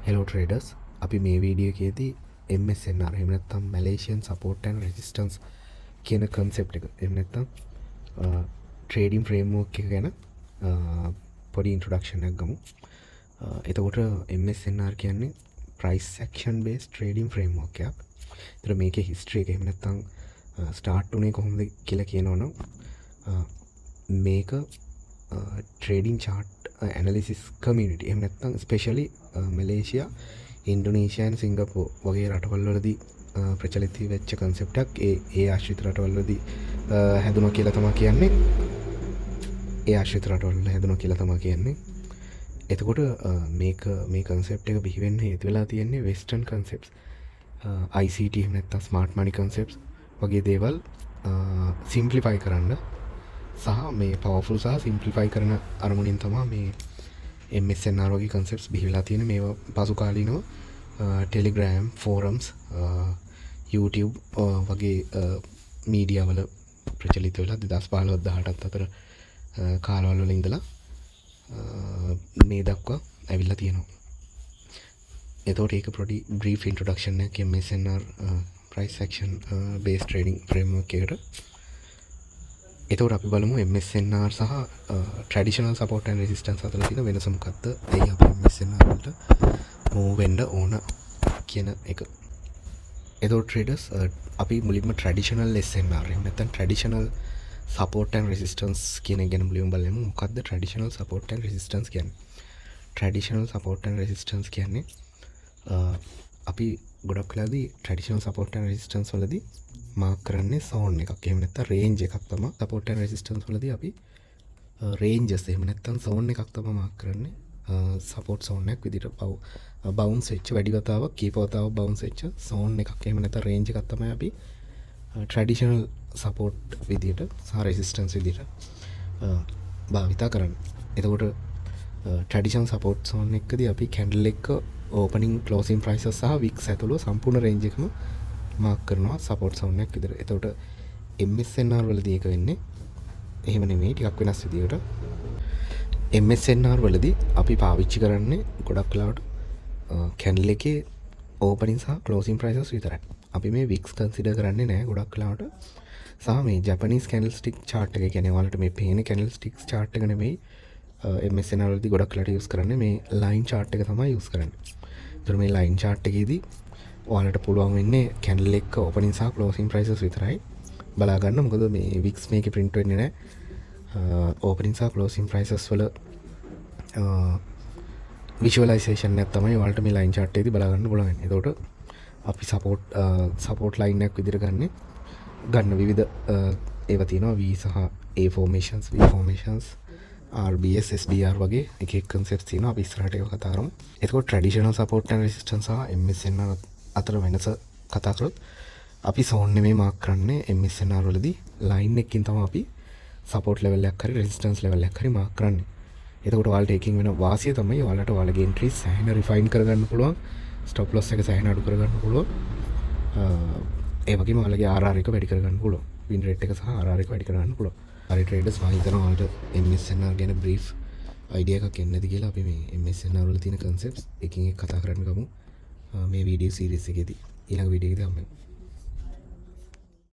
Hello traders අපි මේ video එකේදී MSNR එහෙම නැත්නම් මැලේසියන් සපෝට් ඇන්ඩ් රෙසිස්ටන්ස් කියන කන්සෙප්ට් එක එහෙම නැත්නම් ට්‍රේඩින් ෆ්‍රේම්වර්ක් එක ගැන පොඩි ඉන්ට්‍රොඩක්ෂන් එකක් ගමු. එතකොට MSNR කියන්නේ price action base trading framework එකක්. ඒතර මේකේ හිස්ටරි එක එහෙම නැත්නම් ස්ටාර්ට් උනේ කොහොමද කියලා කියනවනම් මේක ට්‍රේඩින් චාර්ට් ඇනලිසිස් කමියුනිටි එහෙම නැත්නම් ස්පෙෂලි මැලේසියා ඉන්ඩොනේෂියා and සිංගප්පූර් වගේ රටවල්වලදී ප්‍රචලිත වෙච්ච කන්සෙප්ට් එකක්. ඒ ආශ්‍රිත රටවල්වලදී හැදුණා කියලා තමයි කියන්නේ. ඒ ආශ්‍රිත රටවල හැදුණා කියලා තමයි කියන්නේ. එතකොට මේ කන්සෙප්ට් එක බිහි වෙන්න හේතු වෙලා තියෙන්නේ වෙස්ටර්න් කන්සෙප්ට්ස්. ICT එහෙම නැත්නම් ස්මාර්ට් මනි කන්සෙප්ට්ස් වගේ දේවල් සිම්ප්ලිෆයි කරන්න සහ මේ පවර්ෆුල් සහ සිම්ප්ලිෆයි කරන අරමුණින් තමයි මේ MSNR වගේ කන්සෙප්ට්ස් බිහි වෙලා තියෙන්නේ. මේවා පසු කාලීනව ටෙලිග්‍රෑම් ෆෝරම්ස් YouTube වගේ මීඩියා වල ප්‍රචලිත වෙලා 2015 18 අතර කාලවල වල ඉඳලා මේ දක්වා ඇවිල්ලා තියෙනවා. එතකොට ඒක පොඩි බ්‍රීෆ් ඉන්ට්‍රොඩක්ෂන් එකක් MSNR price action based trading framework එකට. එතකොට අපි බලමු MSNR සහ traditional support and resistance අතර තියෙන වෙනස මොකක්ද? ඇයි අපි MSNR වලට move වෙන්න ඕන කියන එක. එතකොට traders අපි මුලින්ම traditional SNR එහෙම නැත්නම් traditional support and resistance කියන එක ගැන මුලින්ම බලමු. මොකක්ද traditional support and resistance කියන්නේ? traditional support and resistance කියන්නේ අපි ගොඩක් වෙලාදී traditional support and resistance වලදී මාක් කරන්නේ zone එකක්. එහෙම නැත්නම් range එකක් තමයි. support and resistance වලදී අපි ranges එහෙම නැත්නම් zone එකක් තමයි මාක් කරන්නේ. support zone එකක් විදිහට bounce වෙච්ච වැඩි වතාවක් කීප වතාවක් bounce වෙච්ච zone එකක්. එහෙම නැත්නම් range එකක් තමයි අපි traditional support විදිහට සහ resistance විදිහට භාවිතා කරන්නේ. එතකොට traditional support zone එකකදී අපි candle එක opening closing prices සහ wicks ඇතුළු සම්පූර්ණ range එකම මාක් කරනවා support zone එකක් විදිහට. එතකොට MSNR වලදී ඒක වෙන්නේ එහෙම නෙමෙයි, ටිකක් වෙනස් විදිහකට. MSNR වලදී අපි පාවිච්චි කරන්නේ ගොඩක් වෙලාවට candle එකේ opening සහ closing prices විතරයි. අපි මේ wicks consider කරන්නේ නැහැ ගොඩක් වෙලාවට. සහ මේ Japanese candlestick chart එක කියන්නේ ඔයාලට මේ පේන candlestick chart එක නෙමෙයි MSNR වලදී ගොඩක් වෙලාවට use කරන්නේ මේ line chart එක තමයි use කරන්නේ. ඒතර මේ line chart එකේදී ඔයාලට පුළුවන් වෙන්නේ candle එක opening සහ closing prices විතරයි බලා ගන්න. මොකද මේ wicks මේකේ print වෙන්නේ නැහැ. opening සහ closing prices වල visualization එක තමයි ඔයාලට මේ line chart එකේදී බලා ගන්න පුළුවන්. එතකොට අපි support line එකක් විදිහට ගන්න විවිධ ඒවා තියෙනවා. V සහ A formations, V formations, RBS, SBR වගේ එක concepts තියෙනවා. අපි ඉස්සරහට ඒක කතා කරමු. එතකොට traditional support and resistance සහ MSNR අතර වෙනස කතා කරොත් අපි zone නෙමෙයි මාක් කරන්නේ MSNR වලදී line එකකින් තමයි අපි support level එකක් හරි resistance level එකක් හරි මාක් කරන්නේ. එතකොට ඔයාලට එකකින් වෙන වාසිය තමයි ඔයාලට ඔයාලගේ entries සෑහෙන refine කරගන්න පුළුවන්. stop loss එක සෑහෙන අඩු කරගන්න පුළුවන්. ඒ වගේම ඔයාලගේ RR එක වැඩි කරගන්න පුළුවන්. win rate එක සහ RR එක වැඩි කරගන්න පුළුවන්. හරි traders මම හිතනවා ඔයාලට MSNR ගැන brief idea එකක් එන්න ඇති කියලා. අපි මේ MSNR වල තියෙන concepts එකින් එක කතා කරන්න ගමු මේ video series එකේදී. ඊළඟ video එකේදී හම්බෙමු.